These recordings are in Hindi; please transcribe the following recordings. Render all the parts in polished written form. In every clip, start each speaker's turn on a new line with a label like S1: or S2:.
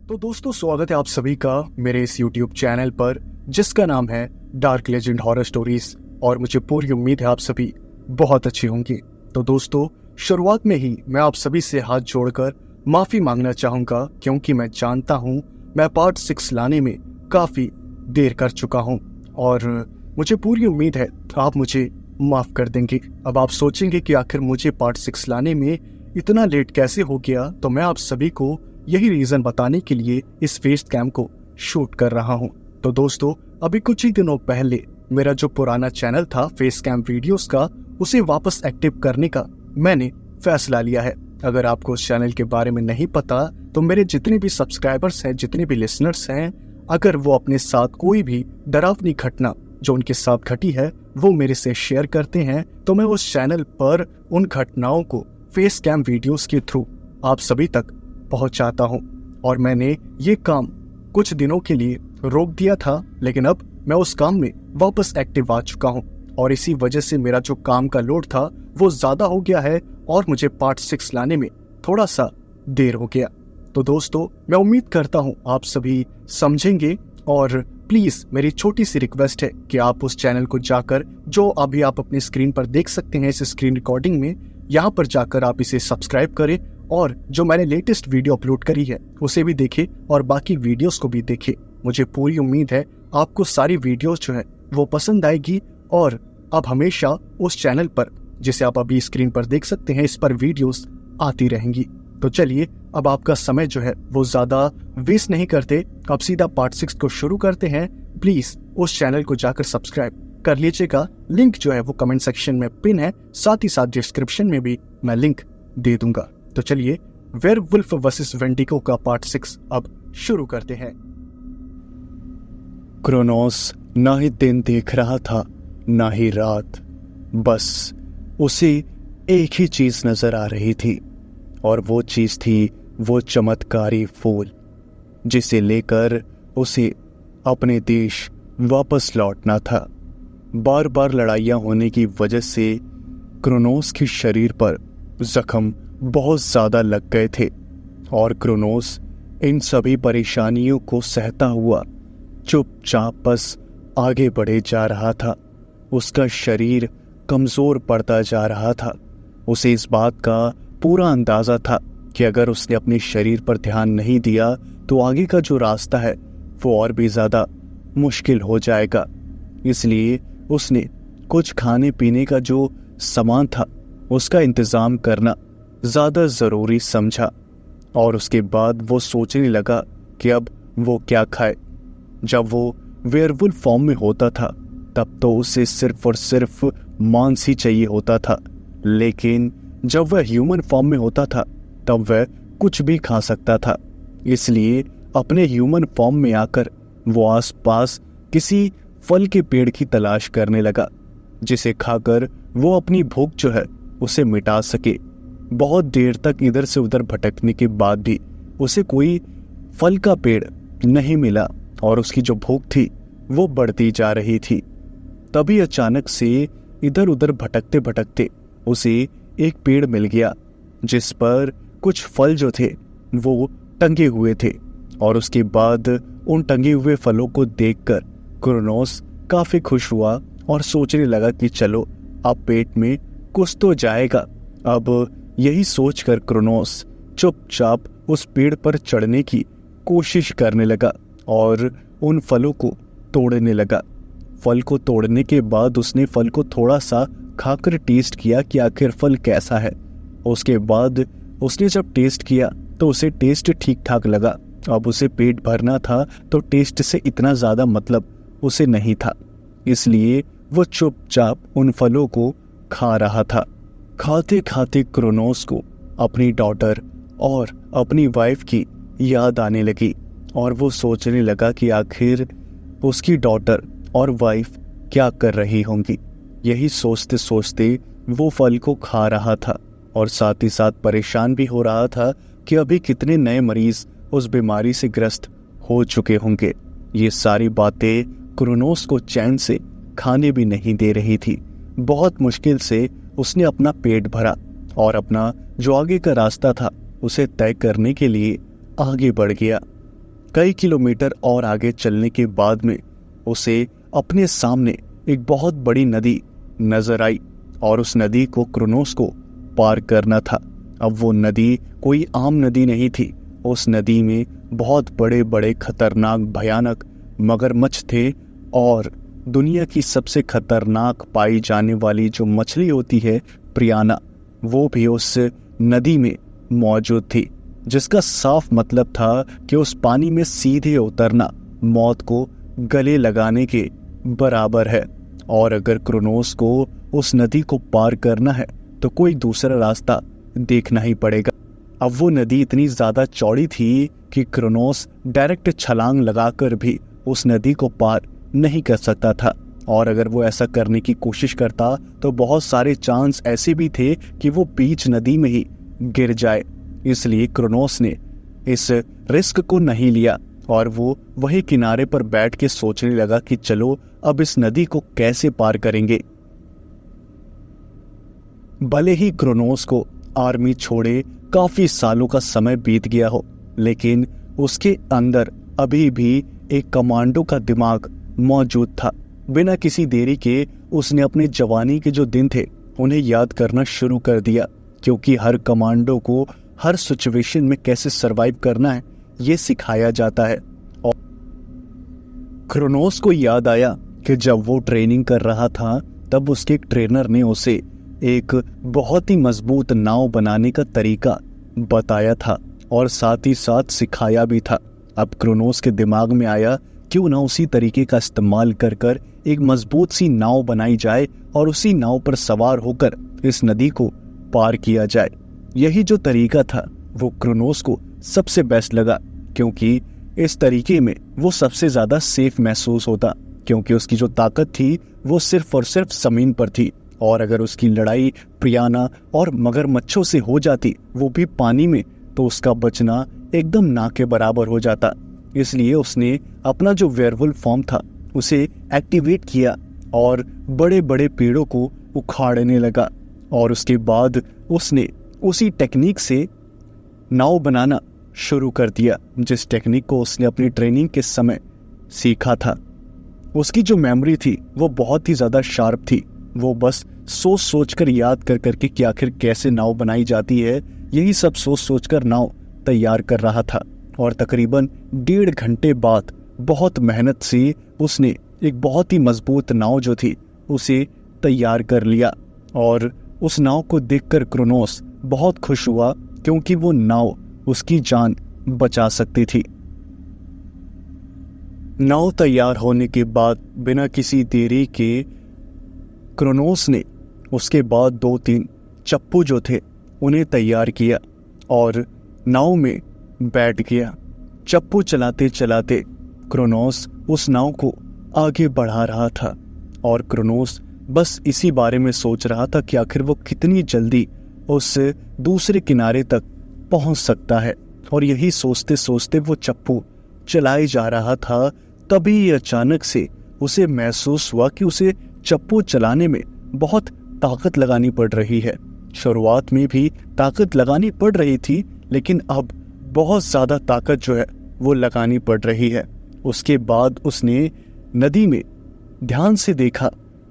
S1: तो दोस्तों, स्वागत है आप सभी का मेरे इस YouTube चैनल पर जिसका नाम है डार्क लेजेंड हॉरर स्टोरीज। और मुझे पूरी उम्मीद है आप सभी बहुत अच्छे होंगे। तो दोस्तों, शुरुआत में ही मैं आप सभी से हाथ जोड़कर माफी मांगना चाहूंगा, क्योंकि मैं जानता हूं मैं पार्ट 6 लाने में काफी देर कर चुका हूं और मुझे पूरी उम्मीद है आप मुझे माफ कर देंगे। अब आप सोचेंगे कि आखिर मुझे पार्ट 6 लाने में इतना लेट कैसे हो गया, तो मैं आप सभी को यही रीजन बताने के लिए इस फेस कैम को शूट कर रहा हूं। तो दोस्तों, अभी कुछ ही दिनों पहले मेरा जो पुराना चैनल था फेस कैम वीडियोस का, उसे वापस एक्टिव करने का मैंने फैसला लिया है। अगर आपको उस चैनल के बारे में नहीं पता, तो मेरे जितने भी सब्सक्राइबर्स हैं, जितने भी लिसनर्स हैं, अगर वो अपने साथ कोई भी डरावनी घटना जो उनके साथ घटी है वो मेरे से शेयर करते हैं, तो मैं उस चैनल पर उन घटनाओं को फेस कैम वीडियोस के थ्रू आप सभी तक पहुंचाता हूं। और मैंने ये काम कुछ दिनों के लिए रोक दिया था, लेकिन अब मैं उस काम में वापस एक्टिव आ चुका हूं और इसी वजह से मेरा जो काम का लोड था वो ज्यादा हो गया है और मुझे पार्ट 6 लाने में थोड़ा सा देर हो गया। तो दोस्तों, मैं उम्मीद करता हूं आप सभी समझेंगे और प्लीज मेरी छोटी सी रिक्वेस्ट है कि आप उस चैनल को जाकर, जो अभी आप अपने स्क्रीन पर देख सकते हैं इस स्क्रीन रिकॉर्डिंग में, यहाँ पर जाकर आप इसे सब्सक्राइब करें और जो मैंने लेटेस्ट वीडियो अपलोड करी है उसे भी देखें और बाकी वीडियोस को भी देखें। मुझे पूरी उम्मीद है आपको सारी वीडियोस जो है वो पसंद आएगी और अब हमेशा उस चैनल पर, जिसे आप अभी स्क्रीन पर देख सकते हैं, इस पर वीडियोस आती रहेंगी। तो चलिए, अब आपका समय जो है वो ज्यादा वेस्ट नहीं करते, अब सीधा पार्ट 6 को शुरू करते हैं। प्लीज उस चैनल को जाकर सब्सक्राइब कर लीजिएगा। लिंक जो है वो कमेंट सेक्शन में पिन है, साथ ही साथ डिस्क्रिप्शन में भी मैं लिंक दे दूंगा। तो चलिए, वेयरवुल्फ वर्सेस वेंडिगो का पार्ट 6 अब शुरू करते हैं। क्रोनोस ना ही दिन देख रहा था ना ही रात, बस उसे एक ही चीज नजर आ रही थी और वो चीज थी वो चमत्कारी फूल, जिसे लेकर उसे अपने देश वापस लौटना था। बार बार लड़ाइयां होने की वजह से क्रोनोस के शरीर पर जख्म बहुत ज्यादा लग गए थे और क्रोनोस इन सभी परेशानियों को सहता हुआ चुपचाप बस आगे बढ़े जा रहा था। उसका शरीर कमजोर पड़ता जा रहा था। उसे इस बात का पूरा अंदाजा था कि अगर उसने अपने शरीर पर ध्यान नहीं दिया तो आगे का जो रास्ता है वो और भी ज्यादा मुश्किल हो जाएगा। इसलिए उसने कुछ खाने पीने का जो सामान था उसका इंतजाम करना ज्यादा जरूरी समझा और उसके बाद वो सोचने लगा कि अब वो क्या खाए। जब वो वेयरवुल्फ फॉर्म में होता था तब तो उसे सिर्फ और सिर्फ मांस ही चाहिए होता था, लेकिन जब वह ह्यूमन फॉर्म में होता था तब वह कुछ भी खा सकता था। इसलिए अपने ह्यूमन फॉर्म में आकर वो आसपास किसी फल के पेड़ की तलाश करने लगा, जिसे खाकर वो अपनी भूख जो है उसे मिटा सके। बहुत देर तक इधर से उधर भटकने के बाद भी उसे कोई फल का पेड़ नहीं मिला और उसकी जो भूख थी वो बढ़ती जा रही थी। तभी अचानक से इधर उधर भटकते भटकते उसे एक पेड़ मिल गया जिस पर कुछ फल जो थे वो टंगे हुए थे और उसके बाद उन टंगे हुए फलों को देखकर क्रोनोस काफी खुश हुआ और सोचने लगा कि चलो अब पेट में कुछ तो जाएगा। अब यही सोचकर क्रोनोस चुपचाप उस पेड़ पर चढ़ने की कोशिश करने लगा और उन फलों को तोड़ने लगा। फल को तोड़ने के बाद उसने फल को थोड़ा सा खाकर टेस्ट किया कि आखिर फल कैसा है। उसके बाद उसने जब टेस्ट किया तो उसे टेस्ट ठीक ठाक लगा। अब उसे पेट भरना था तो टेस्ट से इतना ज्यादा मतलब उसे नहीं था, इसलिए वो चुपचाप उन फलों को खा रहा था। खाते खाते क्रोनोस को अपनी डॉटर और अपनी वाइफ की याद आने लगी और वो सोचने लगा कि आखिर उसकी डॉटर और वाइफ क्या कर रही होंगी। यही सोचते सोचते वो फल को खा रहा था और साथ ही साथ परेशान भी हो रहा था कि अभी कितने नए मरीज उस बीमारी से ग्रस्त हो चुके होंगे। ये सारी बातें क्रोनोस को चैन से खाने भी नहीं दे रही थी। बहुत मुश्किल से उसने अपना पेट भरा और अपना जो आगे का रास्ता था उसे तय करने के लिए आगे बढ़ गया। कई किलोमीटर और आगे चलने के बाद में उसे अपने सामने एक बहुत बड़ी नदी नजर आई और उस नदी को क्रोनोस को पार करना था। अब वो नदी कोई आम नदी नहीं थी। उस नदी में बहुत बड़े बड़े खतरनाक भयानक मगरमच्छ थे और दुनिया की सबसे खतरनाक पाई जाने वाली जो मछली होती है प्रियाना, वो भी उस नदी में मौजूद थी, जिसका साफ मतलब था कि उस पानी में सीधे उतरना मौत को गले लगाने के बराबर है। और अगर क्रोनोस को उस नदी को पार करना है तो कोई दूसरा रास्ता देखना ही पड़ेगा। अब वो नदी इतनी ज्यादा चौड़ी थी कि क्रोनोस डायरेक्ट छलांग लगाकर भी उस नदी को पार नहीं कर सकता था, और अगर वो ऐसा करने की कोशिश करता तो बहुत सारे चांस ऐसे भी थे कि वो बीच नदी में ही गिर जाए। इसलिए क्रोनोस ने इस रिस्क को नहीं लिया और वो वही किनारे पर बैठ के सोचने लगा कि चलो अब इस नदी को कैसे पार करेंगे। भले ही क्रोनोस को आर्मी छोड़े काफी सालों का समय बीत गया हो, लेकिन उसके अंदर अभी भी एक कमांडो का दिमाग मौजूद था। बिना किसी देरी के उसने अपने जवानी के जो दिन थे उन्हें याद करना शुरू कर दिया, क्योंकि हर कमांडो को हर सिचुएशन में कैसे सरवाइव करना है ये सिखाया जाता है। और क्रोनोस को याद आया कि जब वो ट्रेनिंग कर रहा था तब उसके एक ट्रेनर ने उसे एक बहुत ही मजबूत नाव बनाने का तरीका बताया था और साथ ही साथ सिखाया भी था। अब क्रोनोस के दिमाग में आया क्यों ना उसी तरीके का इस्तेमाल कर कर एक मजबूत सी नाव बनाई जाए और उसी नाव पर सवार होकर इस नदी को पार किया जाए। यही जो तरीका था वो क्रोनोस को सबसे बेस्ट लगा, क्योंकि इस तरीके में वो सबसे ज्यादा सेफ महसूस होता, क्योंकि उसकी जो ताकत थी वो सिर्फ और सिर्फ जमीन पर थी, और अगर उसकी लड़ाई प्रियाना और मगरमच्छों से हो जाती, वो भी पानी में, तो उसका बचना एकदम ना के बराबर हो जाता। इसलिए उसने अपना जो वेयरवुल्फ फॉर्म था उसे एक्टिवेट किया और बड़े बड़े पेड़ों को उखाड़ने लगा, और उसके बाद उसने उसी टेक्निक से नाव बनाना शुरू कर दिया जिस टेक्निक को उसने अपनी ट्रेनिंग के समय सीखा था। उसकी जो मेमोरी थी वो बहुत ही ज़्यादा शार्प थी। वो बस सोच सोच कर याद कर करके कि आखिर कैसे नाव बनाई जाती है, यही सब सोच सोच कर नाव तैयार कर रहा था। और तकरीबन 1.5 घंटे बाद बहुत मेहनत से उसने एक बहुत ही मजबूत नाव जो थी उसे तैयार कर लिया, और उस नाव को देखकर क्रोनोस बहुत खुश हुआ, क्योंकि वो नाव उसकी जान बचा सकती थी। नाव तैयार होने के बाद बिना किसी देरी के क्रोनोस ने उसके बाद 2-3 चप्पू जो थे उन्हें तैयार किया और नाव में बैठ गया। चप्पू चलाते चलाते क्रोनोस उस नाव को आगे बढ़ा रहा था, और क्रोनोस बस इसी बारे में सोच रहा था कि आखिर वो कितनी जल्दी उस दूसरे किनारे तक पहुंच सकता है। और यही सोचते सोचते वो चप्पू चलाए जा रहा था। तभी अचानक से उसे महसूस हुआ कि उसे चप्पू चलाने में बहुत ताकत लगानी पड़ रही है। शुरुआत में भी ताकत लगानी पड़ रही थी, लेकिन अब बहुत ज्यादा ताकत जो है वो लगानी पड़ रही है। उसके बाद उसने नदी में ध्यान से देखा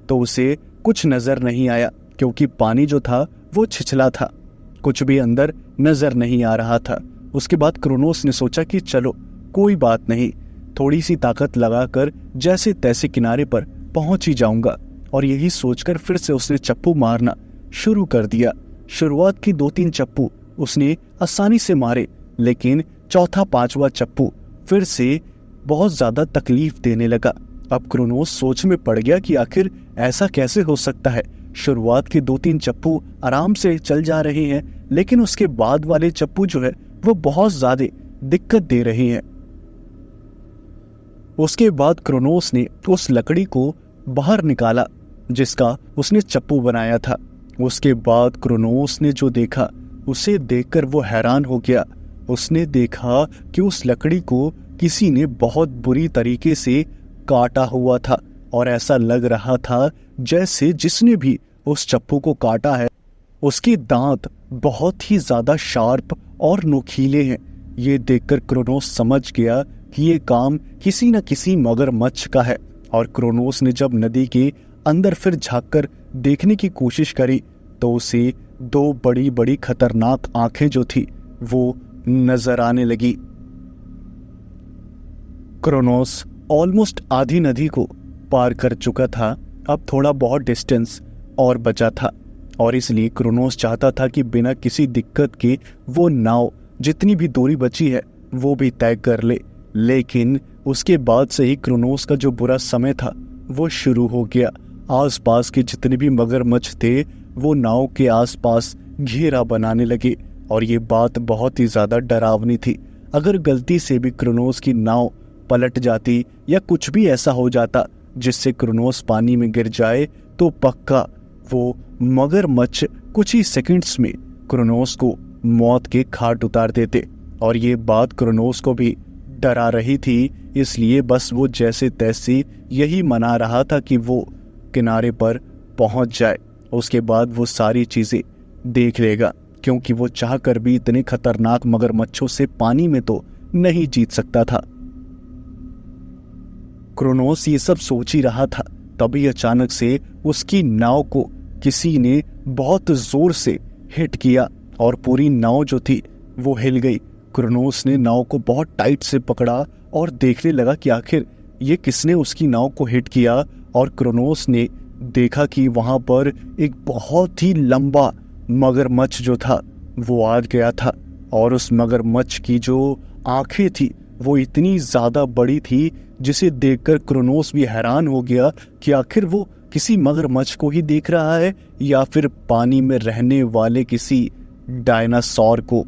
S1: तो उसे कुछ नजर नहीं आया, क्योंकि पानी जो था वो छिछला था, कुछ भी अंदर नजर नहीं आ रहा था। उसके बाद क्रोनोस ने सोचा कि चलो कोई बात नहीं, थोड़ी सी ताकत लगाकर जैसे तैसे किनारे पर पहुंच ही जाऊंगा। और यही सोचकर फिर से उसने चप्पू मारना शुरू कर दिया। शुरुआत की 2-3 चप्पू उसने आसानी से मारे, लेकिन चौथा 5वां चप्पू फिर से बहुत ज्यादा तकलीफ देने लगा। अब क्रोनोस सोच में पड़ गया कि आखिर ऐसा कैसे हो सकता है। शुरुआत के 2-3 चप्पू आराम से चल जा रहे हैं, लेकिन उसके बाद वाले चप्पू जो है वो बहुत ज्यादा दिक्कत दे रहे हैं। उसके बाद क्रोनोस ने उस लकड़ी को बाहर निकाला जिसका उसने चप्पू बनाया था। उसके बाद क्रोनोस ने जो देखा उसे देखकर वो हैरान हो गया। उसने देखा कि उस लकड़ी को किसी ने बहुत बुरी तरीके से काटा हुआ था, और ऐसा लग रहा था जैसे जिसने भी उस चप्पू को काटा है उसके दांत बहुत ही ज्यादा शार्प और नुकीले हैं। ये देखकर क्रोनोस समझ गया कि ये काम किसी न किसी मगरमच्छ का है। और क्रोनोस ने जब नदी के अंदर फिर झांककर देखने की कोशिश करी तो उसे दो बड़ी बड़ी खतरनाक आंखें जो थी वो नजर आने लगी। क्रोनोस ऑलमोस्ट आधी नदी को पार कर चुका था, अब थोड़ा बहुत डिस्टेंस और बचा था और इसलिए क्रोनोस चाहता था कि बिना किसी दिक्कत के वो नाव जितनी भी दूरी बची है वो भी तय कर ले। लेकिन उसके बाद से ही क्रोनोस का जो बुरा समय था वो शुरू हो गया। आसपास के जितने भी मगरमच्छ थे वो नाव के आसपास घेरा बनाने लगे और ये बात बहुत ही ज्यादा डरावनी थी। अगर गलती से भी क्रोनोस की नाव पलट जाती या कुछ भी ऐसा हो जाता जिससे क्रोनोस पानी में गिर जाए तो पक्का वो मगरमच्छ कुछ ही सेकंड्स में क्रोनोस को मौत के घाट उतार देते। और ये बात क्रोनोस को भी डरा रही थी, इसलिए बस वो जैसे तैसे यही मना रहा था कि वो किनारे पर पहुंच जाए, उसके बाद वो सारी चीजें देख लेगा, क्योंकि वो चाहकर भी इतने खतरनाक मगरमच्छों से पानी में तो नहीं जीत सकता था। क्रोनोस ये सब सोच ही रहा था, तभी अचानक से उसकी नाव को किसी ने बहुत जोर से हिट किया और पूरी नाव जो थी वो हिल गई। क्रोनोस ने नाव को बहुत टाइट से पकड़ा और देखने लगा कि आखिर ये किसने उसकी नाव को हिट किया। और क्रोनोस ने देखा कि वहां पर एक बहुत ही लंबा मगरमच्छ जो था वो आ गया था और उस मगरमच्छ की जो आंखें थी वो इतनी ज्यादा बड़ी थी जिसे देखकर क्रोनोस भी हैरान हो गया कि आखिर वो किसी मगरमच्छ को ही देख रहा है या फिर पानी में रहने वाले किसी डायनासोर को।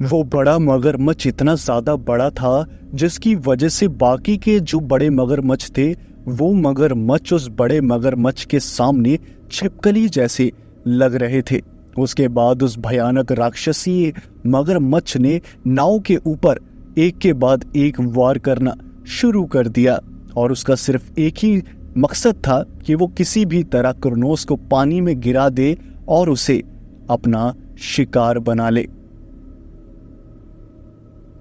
S1: वो बड़ा मगरमच्छ इतना ज्यादा बड़ा था जिसकी वजह से बाकी के जो बड़े मगरमच्छ थे वो मगरमच्छ उस बड़े मगरमच्छ के सामने छिपकली जैसे लग रहे थे। उसके बाद उस भयानक राक्षसी मगरमच्छ ने नाव के ऊपर एक के बाद एक वार करना शुरू कर दिया और उसका सिर्फ एक ही मकसद था कि वो किसी भी तरह क्रोनोस को पानी में गिरा दे और उसे अपना शिकार बना ले।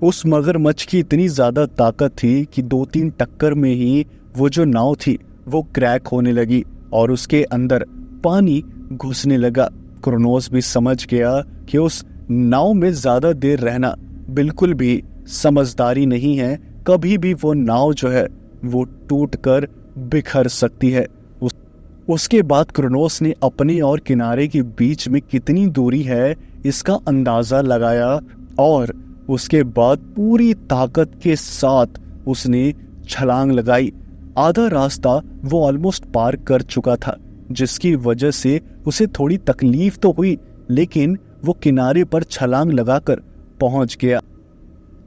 S1: उस मगरमच्छ की इतनी ज्यादा ताकत थी कि 2-3 टक्कर में ही वो जो नाव थी वो क्रैक होने लगी और उसके अंदर पानी घुसने लगा। क्रोनोस भी समझ गया कि उस नाव में ज्यादा देर रहना बिल्कुल भी समझदारी नहीं है, कभी भी वो नाव जो है वो टूटकर बिखर सकती है। उसके बाद क्रोनोस ने अपने और किनारे के बीच में कितनी दूरी है इसका अंदाजा लगाया और उसके बाद पूरी ताकत के साथ उसने छलांग लगाई। आधा रास्ता वो ऑलमोस्ट पार कर चुका था, जिसकी वजह से उसे थोड़ी तकलीफ तो हुई, लेकिन वो किनारे पर छलांग लगाकर पहुंच गया।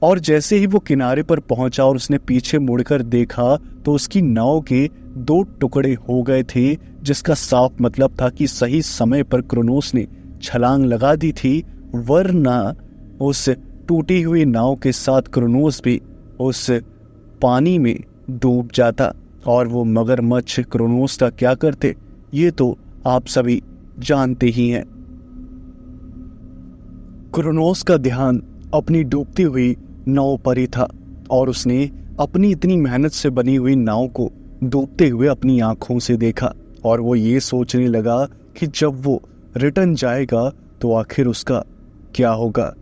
S1: और जैसे ही वो किनारे पर पहुंचा और उसने पीछे मुड़कर देखा तो उसकी नाव के 2 टुकड़े हो गए थे, जिसका साफ मतलब था कि सही समय पर क्रोनोस ने छलांग लगा दी थी, वरना उस टूटी हुई नाव के साथ क्रोनोस भी उस पानी में डूब जाता। और वो मगरमच्छ क्रोनोस का क्या करते ये तो आप सभी जानते ही हैं। क्रोनोस का ध्यान अपनी डूबती हुई नाव पर ही था और उसने अपनी इतनी मेहनत से बनी हुई नाव को डूबते हुए अपनी आंखों से देखा और वो ये सोचने लगा कि जब वो रिटर्न जाएगा तो आखिर उसका क्या होगा।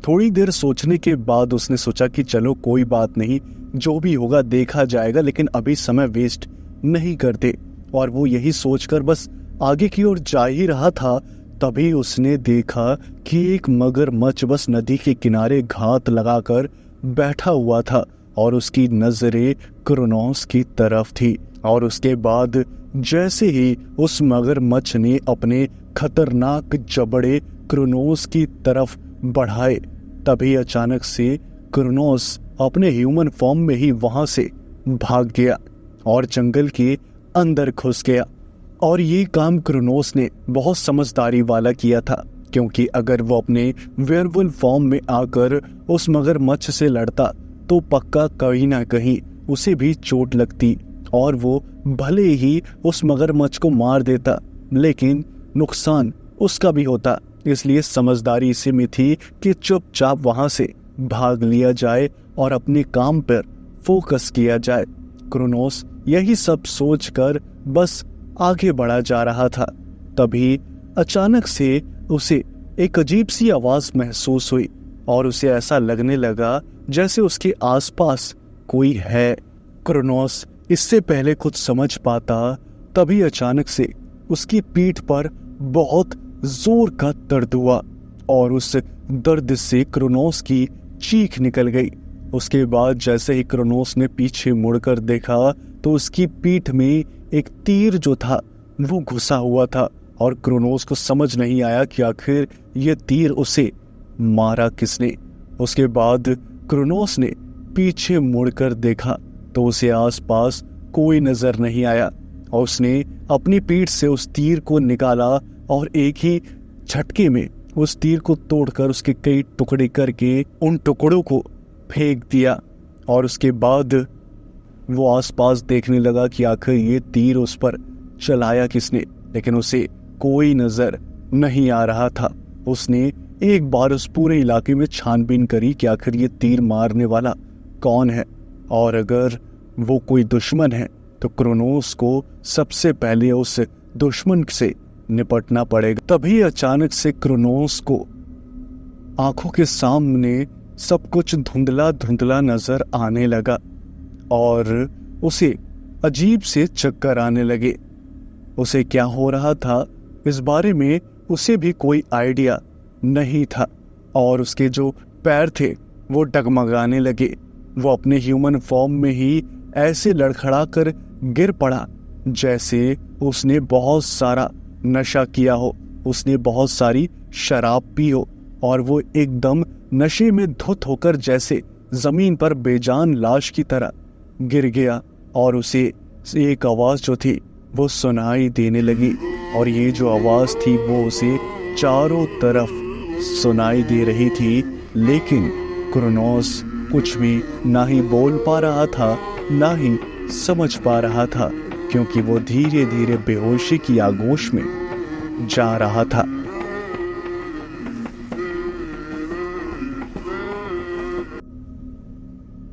S1: थोड़ी देर सोचने के बाद उसने सोचा कि चलो कोई बात नहीं, जो भी होगा देखा जाएगा, लेकिन अभी समय वेस्ट नहीं करते। और वो यही सोचकर बस आगे की ओर जा ही रहा था, तभी उसने देखा कि एक मगरमच्छ बस नदी के किनारे घात लगाकर बैठा हुआ था और उसकी नजरें क्रोनोस की तरफ थी। और उसके बाद जैसे ही उस मगरमच्छ ने अपने खतरनाक जबड़े क्रोनोस की तरफ बढ़ाए, तभी अचानक से क्रोनोस अपने ह्यूमन फॉर्म में ही वहां से भाग गया और जंगल के अंदर घुस गया। और ये काम क्रोनोस ने बहुत समझदारी वाला किया था, क्योंकि अगर वो अपने वेयरवुल्फ फॉर्म में आकर उस मगरमच्छ से लड़ता तो पक्का कहीं ना कहीं उसे भी चोट लगती और वो भले ही उस मगरमच्छ को मार देता, लेकिन नुकसान उसका भी होता। इसलिए समझदारी इसी में थी कि चुपचाप वहां से भाग लिया जाए और अपने काम पर फोकस किया जाए। क्रोनोस यही सब सोचकर बस आगे बढ़ा जा रहा था। तभी अचानक से उसे एक अजीब सी आवाज महसूस हुई और उसे ऐसा लगने लगा जैसे उसके आसपास कोई है। क्रोनोस इससे पहले कुछ समझ पाता तभी अचानक से उसकी पीठ पर बहुत जोर का दर्द हुआ और उस दर्द से क्रोनोस की चीख निकल गई। उसके बाद जैसे ही क्रोनोस ने पीछे मुड़कर देखा तो उसकी पीठ में एक तीर जो था वो घुसा हुआ था और क्रोनोस को समझ नहीं आया कि आखिर ये तीर उसे मारा किसने। उसके बाद क्रोनोस ने पीछे मुड़कर देखा तो उसे आसपास कोई नजर नहीं आया और उसने अपनी पीठ से उस तीर को निकाला और एक ही झटके में उस तीर को तोड़कर उसके कई टुकड़े करके उन टुकड़ों को फेंक दिया। और उसके बाद वो आसपास देखने लगा कि आखिर ये तीर उस पर चलाया किसने, लेकिन उसे कोई नजर नहीं आ रहा था। उसने एक बार उस पूरे इलाके में छानबीन करी कि आखिर ये तीर मारने वाला कौन है और अगर वो कोई दुश्मन है तो क्रोनोस को सबसे पहले उस दुश्मन से निपटना पड़ेगा। तभी अचानक से क्रोनोस को आंखों के सामने सब कुछ धुंधला धुंधला नजर आने लगा और उसे अजीब से चक्कर आने लगे। उसे क्या हो रहा था इस बारे में उसे भी कोई आइडिया नहीं था और उसके जो पैर थे वो डगमगाने लगे। वो अपने ह्यूमन फॉर्म में ही ऐसे लड़खड़ा कर गिर पड़ा जैसे उसने बहुत सारा नशा किया हो, उसने बहुत सारी शराब पी हो और वो एकदम नशे में धुत होकर जैसे जमीन पर बेजान लाश की तरह गिर गया। और उसे एक आवाज जो थी वो सुनाई देने लगी और ये जो आवाज थी वो उसे चारों तरफ सुनाई दे रही थी, लेकिन क्रोनोस कुछ भी ना ही बोल पा रहा था ना ही समझ पा रहा था क्योंकि वो धीरे धीरे बेहोशी की आगोश में जा रहा था।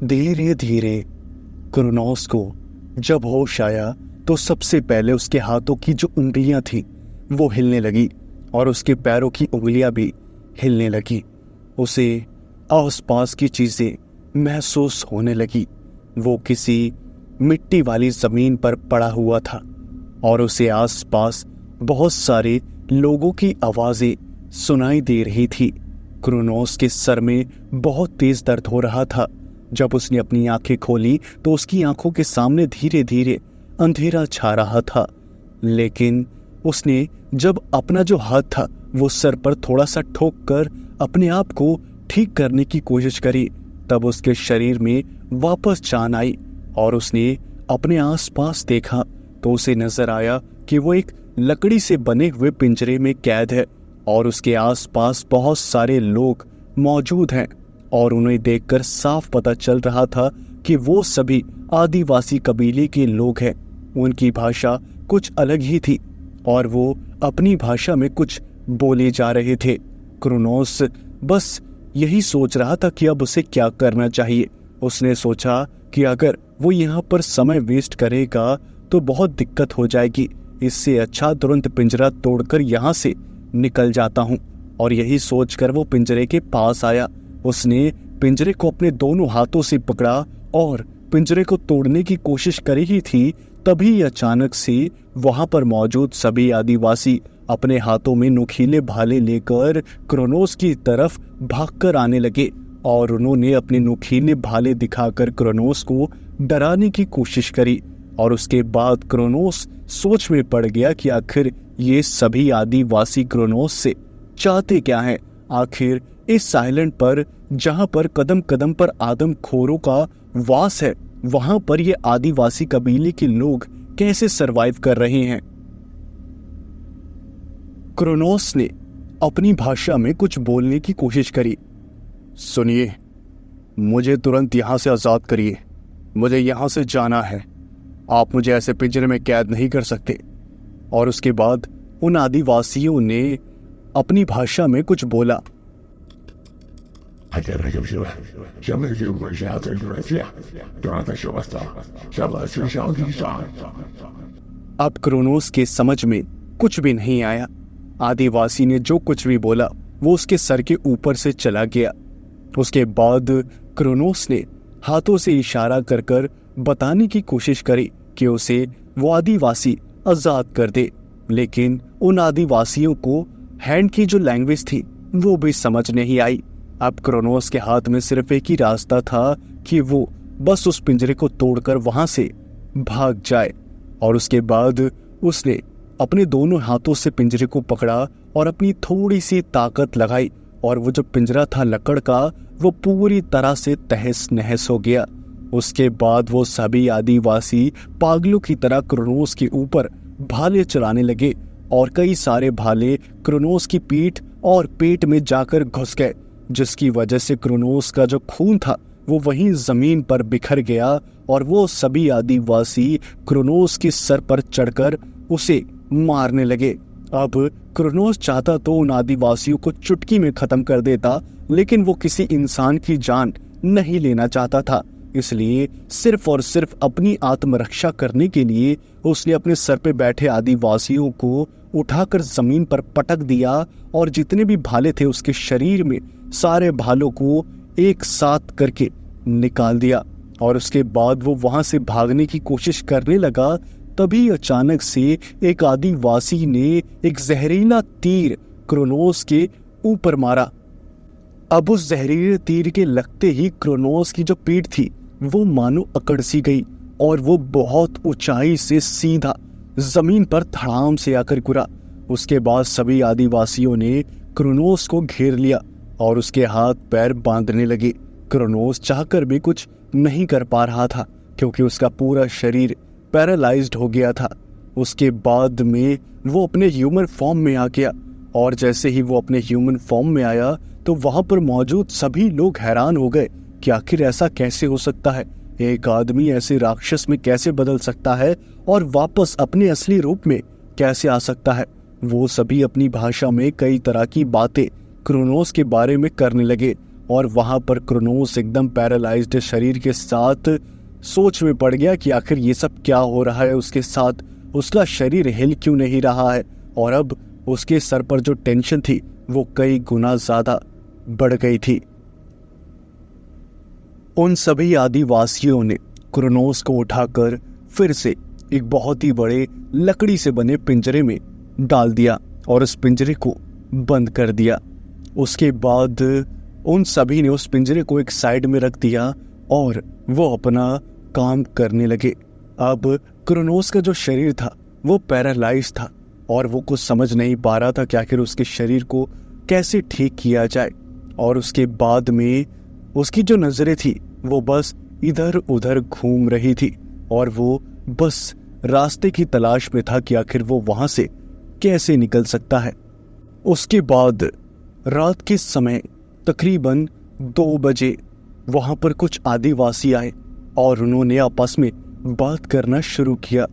S1: धीरे धीरे क्रोनोस को जब होश आया तो सबसे पहले उसके हाथों की जो उंगलियां थी वो हिलने लगी और उसके पैरों की उंगलियां भी हिलने लगी। उसे आसपास की चीजें महसूस होने लगी। वो किसी मिट्टी वाली जमीन पर पड़ा हुआ था और उसे आसपास बहुत सारे लोगों की आवाजें सुनाई दे रही थी। क्रोनोस के सर में बहुत तेज दर्द हो रहा था। जब उसने अपनी आंखें खोली तो उसकी आंखों के सामने धीरे धीरे अंधेरा छा रहा था, लेकिन उसने जब अपना जो हाथ था वो सर पर थोड़ा सा ठोक कर अपने आप को ठीक करने की कोशिश करी, तब उसके शरीर में वापस जान आई और उसने अपने आसपास देखा तो उसे नजर आया कि वो एक लकड़ी से बने हुए पिंजरे में कैद है और उसके आसपास बहुत सारे लोग मौजूद हैं और उन्हें देखकर साफ पता चल रहा था कि वो सभी आदिवासी कबीले के लोग हैं। उनकी भाषा कुछ अलग ही थी और वो अपनी भाषा में कुछ बोले जा रहे थे। क्रोनोस बस यही सोच रहा था कि अब उसे क्या करना चाहिए। उसने सोचा कि अगर वो यहाँ पर समय वेस्ट करेगा तो बहुत दिक्कत हो जाएगी, इससे अच्छा तुरंत पिंजरा तोड़कर यहाँ से निकल जाता हूँ। और यही सोचकर वो पिंजरे के पास आया। उसने पिंजरे को अपने दोनों हाथों से पकड़ा और पिंजरे को तोड़ने की कोशिश कर रही थी, तभी अचानक से वहां पर मौजूद सभी आदिवासी अपने हाथों में नुकीले भाले लेकर क्रोनोस की तरफ भागकर आने लगे और उन्होंने अपने नुकीले भाले दिखाकर क्रोनोस को डराने की कोशिश करी। और उसके बाद क्रोनोस सोच में पड़ गया कि आखिर ये सभी आदिवासी क्रोनोस से चाहते क्या हैं। आखिर इस आइलैंड पर जहां पर कदम कदम पर आदमखोरों का वास है, वहां पर ये आदिवासी कबीले के लोग कैसे सरवाइव कर रहे हैं। क्रोनोस ने अपनी भाषा में कुछ बोलने की कोशिश करी। सुनिए, मुझे तुरंत यहां से आजाद करिए, मुझे यहां से जाना है, आप मुझे ऐसे पिंजरे में कैद नहीं कर सकते। और उसके बाद उन आदिवासियों ने अपनी भाषा में कुछ बोला।
S2: 还给他就是什么是国家的热线，就让他说啥什么是上帝上。
S1: अब क्रोनोस के समझ में कुछ भी नहीं आया। आदिवासी ने जो कुछ भी बोला वो उसके सर के ऊपर से चला गया। उसके बाद क्रोनोस ने हाथों से इशारा कर कर बताने की कोशिश करी कि उसे वो आदिवासी आजाद कर दे, लेकिन उन आदिवासियों को हैंड की जो लैंग्वेज थी वो भी समझ नहीं आई। अब क्रोनोस के हाथ में सिर्फ एक ही रास्ता था कि वो बस उस पिंजरे को तोड़कर वहां से भाग जाए। और उसके बाद उसने अपने दोनों हाथों से पिंजरे को पकड़ा और अपनी थोड़ी सी ताकत लगाई, और वो जो पिंजरा था लकड़ का वो पूरी तरह से तहस नहस हो गया। उसके बाद वो सभी आदिवासी पागलों की तरह क्रोनोस के ऊपर भाले चलाने लगे, और कई सारे भाले क्रोनोस की पीठ और पेट में जाकर घुस गए, जिसकी वजह से क्रोनोस का जो खून था वो वहीं जमीन पर बिखर गया, और वो सभी आदिवासी क्रोनोस के सर पर चढ़कर उसे मारने लगे। अब क्रोनोस चाहता तो उन आदिवासियों को चुटकी में खत्म कर देता, लेकिन वो किसी इंसान की जान नहीं लेना चाहता था। इसलिए सिर्फ और सिर्फ अपनी आत्मरक्षा करने के लिए उसने अपने सर पे बैठे आदिवासियों को उठाकर जमीन पर पटक दिया, और जितने भी भाले थे उसके शरीर में सारे भालों को एक साथ करके निकाल दिया। और उसके बाद वो वहां से भागने की कोशिश करने लगा। तभी अचानक से एक आदिवासी ने एक जहरीला तीर क्रोनोस के ऊपर मारा। अब उस जहरीले तीर के लगते ही क्रोनोस की जो पीठ थी वो मानो अकड़ सी गई, और वो बहुत ऊंचाई से सीधा जमीन पर धड़ाम से आकर गिरा। उसके बाद सभी आदिवासियों ने क्रोनोस को घेर लिया और उसके हाथ पैर बांधने लगे। क्रोनोस चाहकर भी कुछ नहीं कर पा रहा था, क्योंकि उसका पूरा शरीर पैरालाइज्ड हो गया था। उसके बाद में वो अपने ह्यूमन फॉर्म में आ गया, और जैसे ही वो अपने ह्यूमन फॉर्म में आया तो वहां पर मौजूद सभी लोग हैरान हो गए कि आखिर ऐसा कैसे हो सकता है, एक आदमी ऐसे राक्षस में कैसे बदल सकता है और वापस अपने असली रूप में कैसे आ सकता है। वो सभी अपनी भाषा में कई तरह की बातें क्रोनोस के बारे में करने लगे, और वहां पर क्रोनोस एकदम पैरालाइज्ड शरीर के साथ सोच में पड़ गया कि आखिर ये सब क्या हो रहा है उसके साथ, उसका शरीर हिल क्यों नहीं रहा है, और अब उसके सर पर जो टेंशन थी वो कई गुना ज्यादा बढ़ गई थी। उन सभी आदिवासियों ने क्रोनोस को उठाकर फिर से एक बहुत ही बड़े लकड़ी से बने पिंजरे में डाल दिया और उस पिंजरे को बंद कर दिया। उसके बाद उन सभी ने उस पिंजरे को एक साइड में रख दिया और वो अपना काम करने लगे। अब क्रोनोस का जो शरीर था वो पैरालाइज था, और वो कुछ समझ नहीं पा रहा था कि आखिर उसके शरीर को कैसे ठीक किया जाए। और उसके बाद में उसकी जो नजरें थी वो बस इधर उधर घूम रही थी, और वो बस रास्ते की तलाश में था कि आखिर वो वहां से कैसे निकल सकता है। उसके बाद रात के समय तकरीबन 2 बजे वहां पर कुछ आदिवासी आए और उन्होंने आपस में बात करना शुरू किया।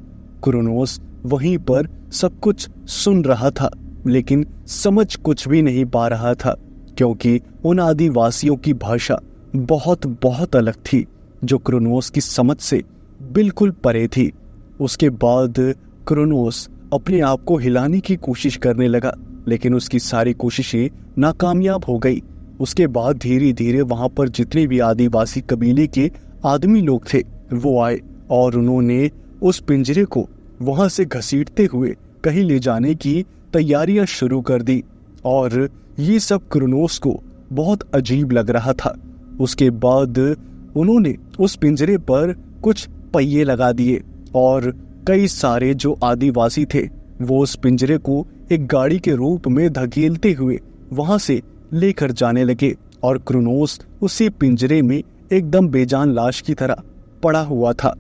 S1: क्रोनोस वहीं पर सब कुछ सुन रहा था, लेकिन समझ कुछ भी नहीं पा रहा था, क्योंकि उन आदिवासियों की भाषा बहुत बहुत अलग थी, जो क्रोनोस की समझ से बिल्कुल परे थी। उसके बाद क्रोनोस अपने आप को हिलाने की कोशिश करने लगा, लेकिन उसकी सारी कोशिशें नाकामयाब हो गई। उसके बाद धीरे धीरे वहां पर जितने भी आदिवासी कबीले के आदमी लोग थे वो आए, और उन्होंने उस पिंजरे को वहां से घसीटते हुए कहीं ले जाने की तैयारियां शुरू कर दी, और ये सब क्रोनोस को बहुत अजीब लग रहा था। उसके बाद उन्होंने उस पिंजरे पर कुछ पहिए लगा दिए, और कई सारे जो आदिवासी थे वो उस पिंजरे को एक गाड़ी के रूप में धकेलते हुए वहां से लेकर जाने लगे, और क्रोनोस उसी पिंजरे में एकदम बेजान लाश की तरह पड़ा हुआ था।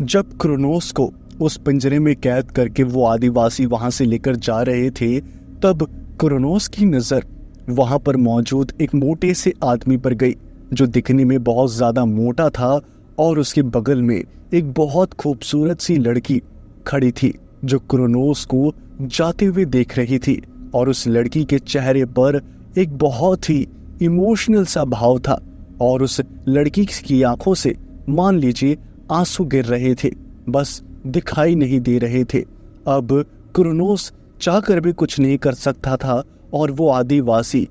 S1: जब क्रोनोस को उस पिंजरे में कैद करके वो आदिवासी वहां से लेकर जा रहे थे, तब क्रोनोस की नजर वहां पर मौजूद एक मोटे से आदमी पर गई, जो दिखने में बहुत ज्यादा मोटा था, और उसके बगल में एक बहुत खूबसूरत सी लड़की खड़ी थी, जो क्रोनोस को जाते हुए देख रही थी, और उस लड़की के चेहरे पर एक बहुत ही इमोशनल सा भाव था और उस लड़की की आंखों से मान लीजिए आंसू गिर रहे थे, बस दिखाई नहीं दे रहे थे। अब क्रोनोस चाहकर भी कुछ नहीं कर सकता था और वो आदिवासी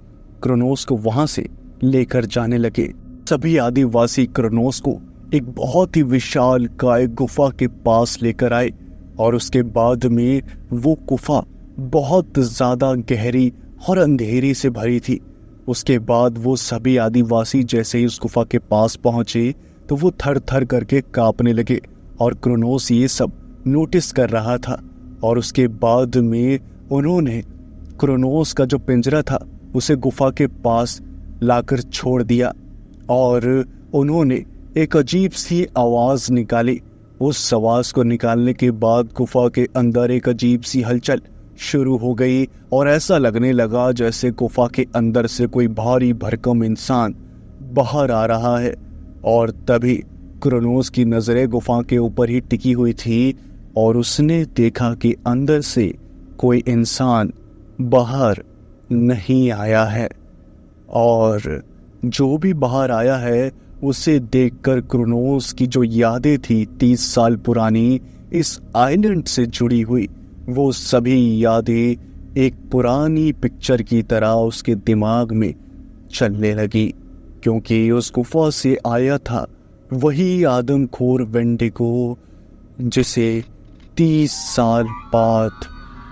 S1: क्रोनोस को वहां से लेकर जाने लगे। सभी आदिवासी क्रोनोस को एक बहुत ही विशाल काय गुफा के पास लेकर आए और उसके बाद में वो गुफा बहुत ज्यादा गहरी और अंधेरी से भरी थी। उसके बाद वो सभी आदिवासी जैसे ही उस गुफा के पास पहुंचे तो वो थर थर करके कांपने लगे और क्रोनोस ये सब नोटिस कर रहा था। और उसके बाद में उन्होंने क्रोनोस का जो पिंजरा था उसे गुफा के पास लाकर छोड़ दिया और उन्होंने एक अजीब सी आवाज निकाली। उस आवाज को निकालने के बाद गुफा के अंदर एक अजीब सी हलचल शुरू हो गई और ऐसा लगने लगा जैसे गुफा के अंदर से कोई भारी भरकम इंसान बाहर आ रहा है। और तभी क्रोनोस की नजरें गुफा के ऊपर ही टिकी हुई थी और उसने देखा कि अंदर से कोई इंसान बाहर नहीं आया है और जो भी बाहर आया है उसे देखकर क्रोनोस की जो यादें थी 30 साल पुरानी इस आइलैंड से जुड़ी हुई, वो सभी यादें एक पुरानी पिक्चर की तरह उसके दिमाग में चलने लगी, क्योंकि उस गुफा से आया था वही आदमखोर वेंडिगो जिसे 30 साल बाद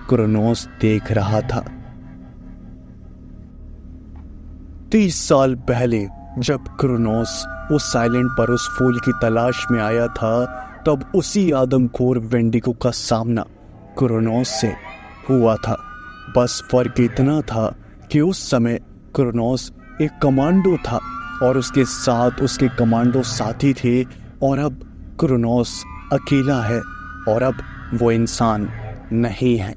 S1: क्रोनोस देख रहा था। 30 साल पहले जब क्रोनोस उस आइलैंड पर उस फूल की तलाश में आया था तब उसी आदमखोर वेंडिगो का सामना क्रोनोस से हुआ था। बस फर्क इतना था कि उस समय क्रोनोस एक कमांडो था और उसके साथ उसके कमांडो साथी थे और अब क्रोनोस अकेला है और अब वो इंसान नहीं है।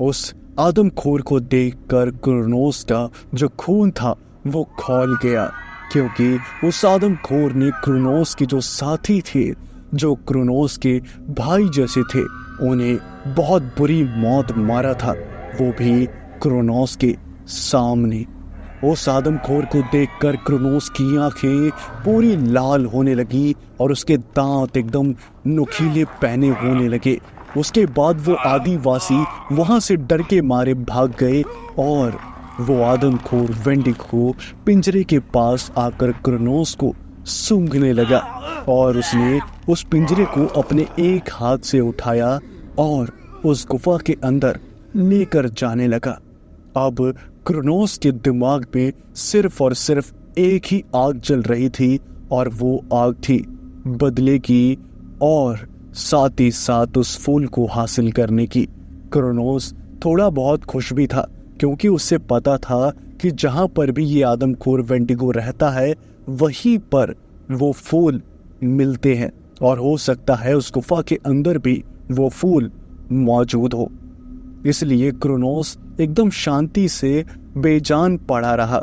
S1: उस आदमखोर को देखकर क्रोनोस का जो खून था वो खौल गया, क्योंकि उस आदमखोर ने क्रोनोस के जो साथी थे, जो क्रोनोस के भाई जैसे थे, उन्हें बहुत बुरी मौत मारा था, वो भी क्रोनोस के सामने। उस आदमखोर को देखकर क्रोनोस की आंखें पूरी लाल होने लगी और उसके दांत एकदम नुकीले पैने होने लगे। उसके बाद वो आदिवासी वहां से डर के मारे भाग गए और वो आदमखोर वेंडिगो पिंजरे के पास आकर क्रोनोस को सूंघने लगा और उसने उस पिंजरे को अपने एक हाथ से उठाया और उस गुफा के अंदर लेकर जाने लगा। अब क्रोनोस के दिमाग में सिर्फ और सिर्फ एक ही आग जल रही थी और वो आग थी बदले की और साथ ही साथ उस फूल को हासिल करने की। क्रोनोस थोड़ा बहुत खुश भी था, क्योंकि उससे पता था कि जहां पर भी ये आदमखोर वेंडिगो रहता है वहीं पर वो फूल मिलते हैं और हो सकता है उस गुफा के अंदर भी वो फूल मौजूद हो। इसलिए क्रोनोस एकदम शांति से बेजान पड़ा रहा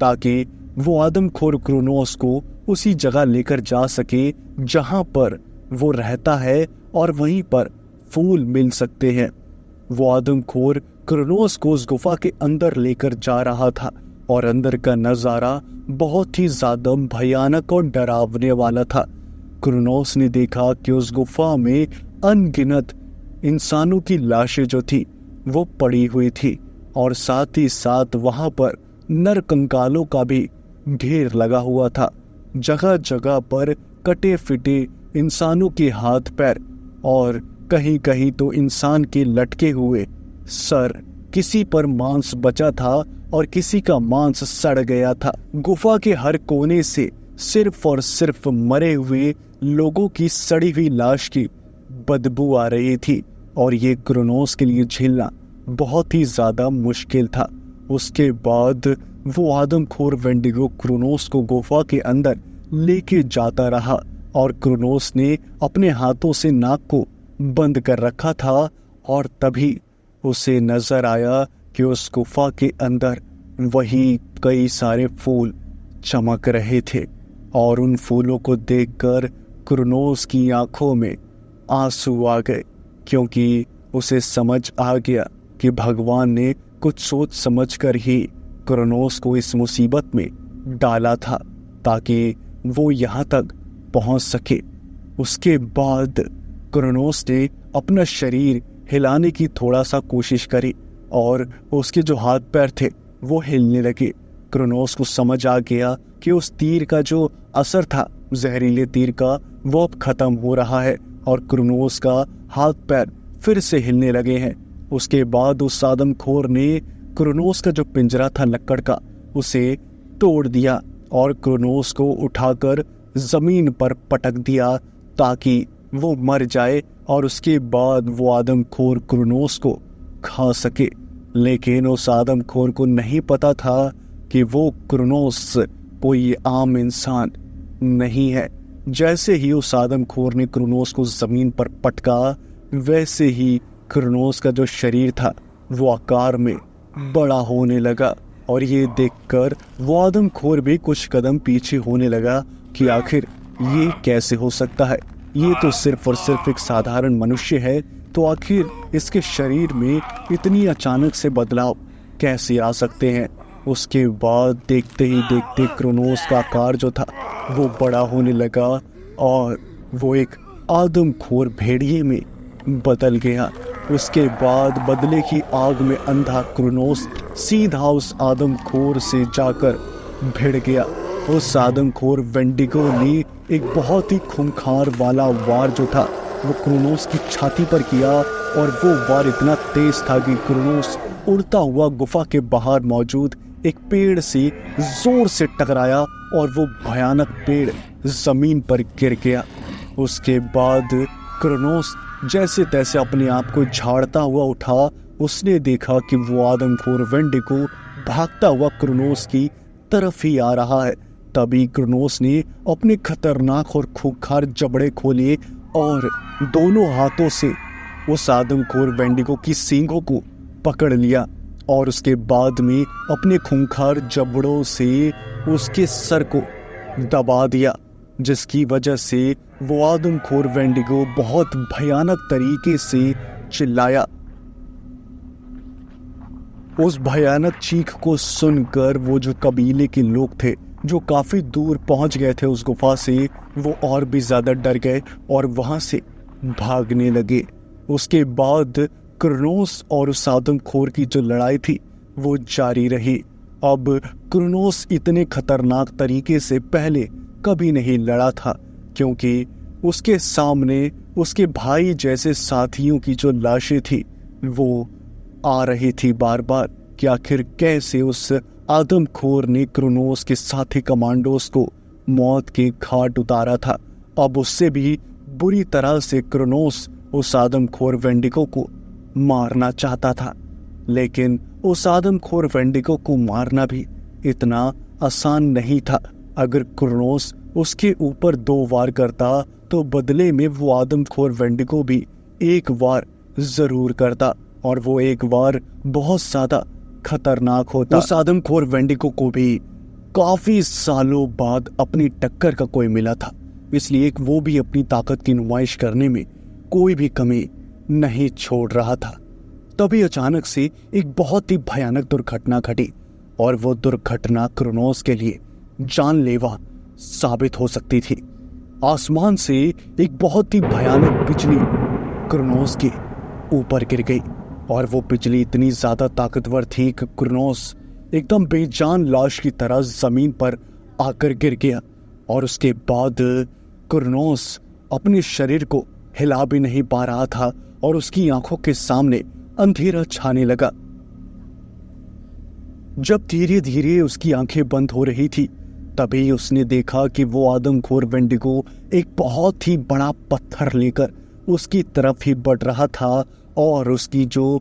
S1: ताकि वो आदमखोर क्रोनोस को उसी जगह लेकर जा सके जहां पर वो रहता है और वहीं पर फूल मिल सकते हैं। वो आदमखोर क्रोनोस को उस गुफा के अंदर लेकर जा रहा था और अंदर का नजारा बहुत ही ज्यादा भयानक और डरावने वाला था। क्रोनोस ने देखा कि उस गुफा में अनगिनत इंसानों की लाशें जो थी वो पड़ी हुई थी और साथ ही साथ वहां पर नर कंकालों का भी ढेर लगा हुआ था। जगह जगह पर कटे फिटे इंसानों के हाथ पैर और कहीं कहीं तो इंसान के लटके हुए सर, किसी पर मांस बचा था और किसी का मांस सड़ गया था। गुफा के हर कोने से सिर्फ और सिर्फ मरे हुए लोगों की सड़ी हुई लाश की बदबू आ रही थी और ये क्रोनोस के लिए झेलना बहुत ही ज्यादा मुश्किल था। उसके बाद वो आदमखोर वेंडिगो क्रोनोस को गुफा के अंदर लेके जाता रहा और क्रोनोस ने अपने हाथों से नाक को बंद कर रखा था और तभी उसे नजर आया कि उस गुफा के अंदर वही कई सारे फूल चमक रहे थे और उन फूलों को देखकर क्रोनोस की आंखों में आंसू आ गए, क्योंकि उसे समझ आ गया कि भगवान ने कुछ सोच समझकर ही क्रोनोस को इस मुसीबत में डाला था ताकि वो यहाँ तक पहुँच सके। उसके बाद क्रोनोस ने अपना शरीर हिलाने की थोड़ा सा कोशिश करी और उसके जो हाथ पैर थे वो हिलने लगे। क्रोनोस को समझ आ गया कि उस तीर का जो असर था, जहरीले तीर का, वो अब खत्म हो रहा है और क्रोनोस का हाथ पैर फिर से हिलने लगे हैं। उसके बाद उस आदमखोर ने क्रोनोस का जो पिंजरा था लकड़ का, उसे तोड़ दिया और क्रोनोस को उठाकर जमीन पर पटक दिया ताकि वो मर जाए और उसके बाद वो आदमखोर क्रोनोस को खा सके। लेकिन उस आदमखोर को नहीं पता था कि वो क्रोनोस कोई आम इंसान नहीं है। जैसे ही उस आदमखोर ने क्रोनोस को जमीन पर पटका, वैसे ही क्रोनोस का जो शरीर था वो आकार में बड़ा होने लगा और ये देखकर वो आदमखोर भी कुछ कदम पीछे होने लगा कि आखिर ये कैसे हो सकता है, ये तो सिर्फ और सिर्फ एक साधारण मनुष्य है, तो आखिर इसके शरीर में इतनी अचानक से बदलाव कैसे आ सकते हैं। उसके बाद देखते ही देखते क्रोनोस का आकार जो था वो बड़ा होने लगा और वो एक आदमखोर भेड़िए में बदल गया। उसके बाद बदले की आग में अंधा क्रोनोस सीधा उस आदमखोर से जाकर भिड़ गया। उस आदमखोर वेंडिगो ने एक बहुत ही खूंखार वाला वार जो था वो क्रोनोस की छाती पर किया और वो वार इतना तेज था कि क्रोनोस उड़ता हुआ गुफा के बाहर मौजूद एक पेड़ से जोर से टकराया और वो भयानक पेड़ जमीन पर गिर गया। उसके बाद क्रोनोस जैसे तैसे अपने आप को झाड़ता हुआ उठा। उसने देखा कि वो आदमखोर वेंडिगो भागता हुआ क्रोनोस की तरफ ही आ रहा है। तभी क्रोनोस ने अपने खतरनाक और खूंखार जबड़े खोले और दोनों हाथों से उस आदमखोर वेंडिगो की सींगों को पकड़ लिया और उसके बाद में अपने खूंखार जबड़ों से उसके सर को दबा दिया, जिसकी वजह से वो आदमखोर वेंडिगो बहुत भयानक तरीके से चिल्लाया। उस भयानक चीख को सुनकर वो जो कबीले के लोग थे जो काफी दूर पहुंच गए थे उस गुफा से, वो और भी ज्यादा डर गए और वहां से भागने लगे। उसके बाद क्रोनोस और उस आदमखोर की जो लड़ाई थी वो जारी रही। अब क्रोनोस इतने खतरनाक तरीके से पहले कभी नहीं लड़ा था, क्योंकि उसके सामने उसके भाई जैसे साथियों की जो लाशें थी वो आ रही थी बार बार कि आखिर कैसे उस आदमखोर ने क्रोनोस के साथी कमांडोस को मौत के घाट उतारा था। अब उससे भी बुरी तरह से क्रोनोस उस आदमखोर वेंडिगो को मारना चाहता था, लेकिन उस आदमखोर वेंडिगो को मारना भी इतना आसान नहीं था। अगर क्रोनोस उसके ऊपर 2 वार करता तो बदले में वो आदमखोर वेंडिगो भी 1 वार जरूर करता और वो 1 वार बहुत ज्यादा खतरनाक होता। उस आदमखोर वेंडिगो को भी काफी सालों बाद अपनी टक्कर का कोई मिला था, इसलिए वो भी अपनी ताकत की नुमाइश करने में कोई भी कमी नहीं छोड़ रहा था। तभी अचानक से एक बहुत ही भयानक दुर्घटना घटी और वो दुर्घटना क्रोनोस के लिए जानलेवा साबित हो सकती थी। आसमान से एक बहुत ही भयानक बिजली क्रोनोस के ऊपर गिर गई और वो बिजली इतनी ज्यादा ताकतवर थी कि क्रोनोस एकदम बेजान लाश की तरह जमीन पर आकर गिर गया और उसके बाद क्रोनोस अपने शरीर को हिला भी नहीं पा रहा था और उसकी आंखों के सामने अंधेरा छाने लगा। जब धीरे धीरे उसकी आंखें बंद हो रही थी, तभी उसने देखा कि वो आदमखोर वेंडिगो एक बहुत ही बड़ा पत्थर लेकर उसकी तरफ ही बढ़ रहा था और उसकी जो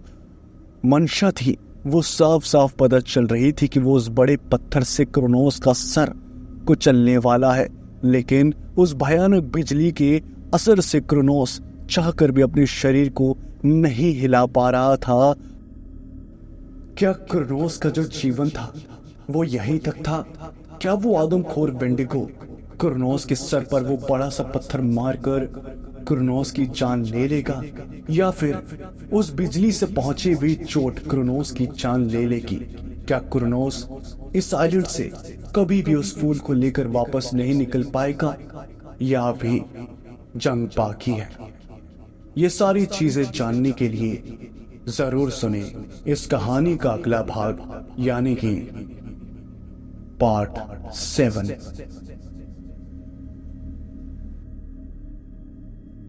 S1: मंशा थी वो साफ साफ पता चल रही थी कि वो उस बड़े पत्थर से क्रोनोस का सर कुचलने वाला है। लेकिन उस भयानक बिजली के असर से क्रोनोस चाहकर भी अपने शरीर को नहीं हिला पा रहा था। क्या क्रोनोस का जो जीवन था वो यहीं तक था? क्या वो आदमखोर वेंडिगो क्रोनोस के सर पर वो बड़ा सा पत्थर मारकर क्रोनोस की जान ले लेगा, या फिर उस बिजली से पहुंची हुई चोट क्रोनोस की जान ले लेगी? क्या कुरनोस इस आइलैंड से कभी भी उस फूल को लेकर वापस नहीं निकल पाएगा, या अभी जंग बाकी है? ये सारी चीजें जानने के लिए जरूर सुने इस कहानी का अगला भाग, यानी कि पार्ट 7।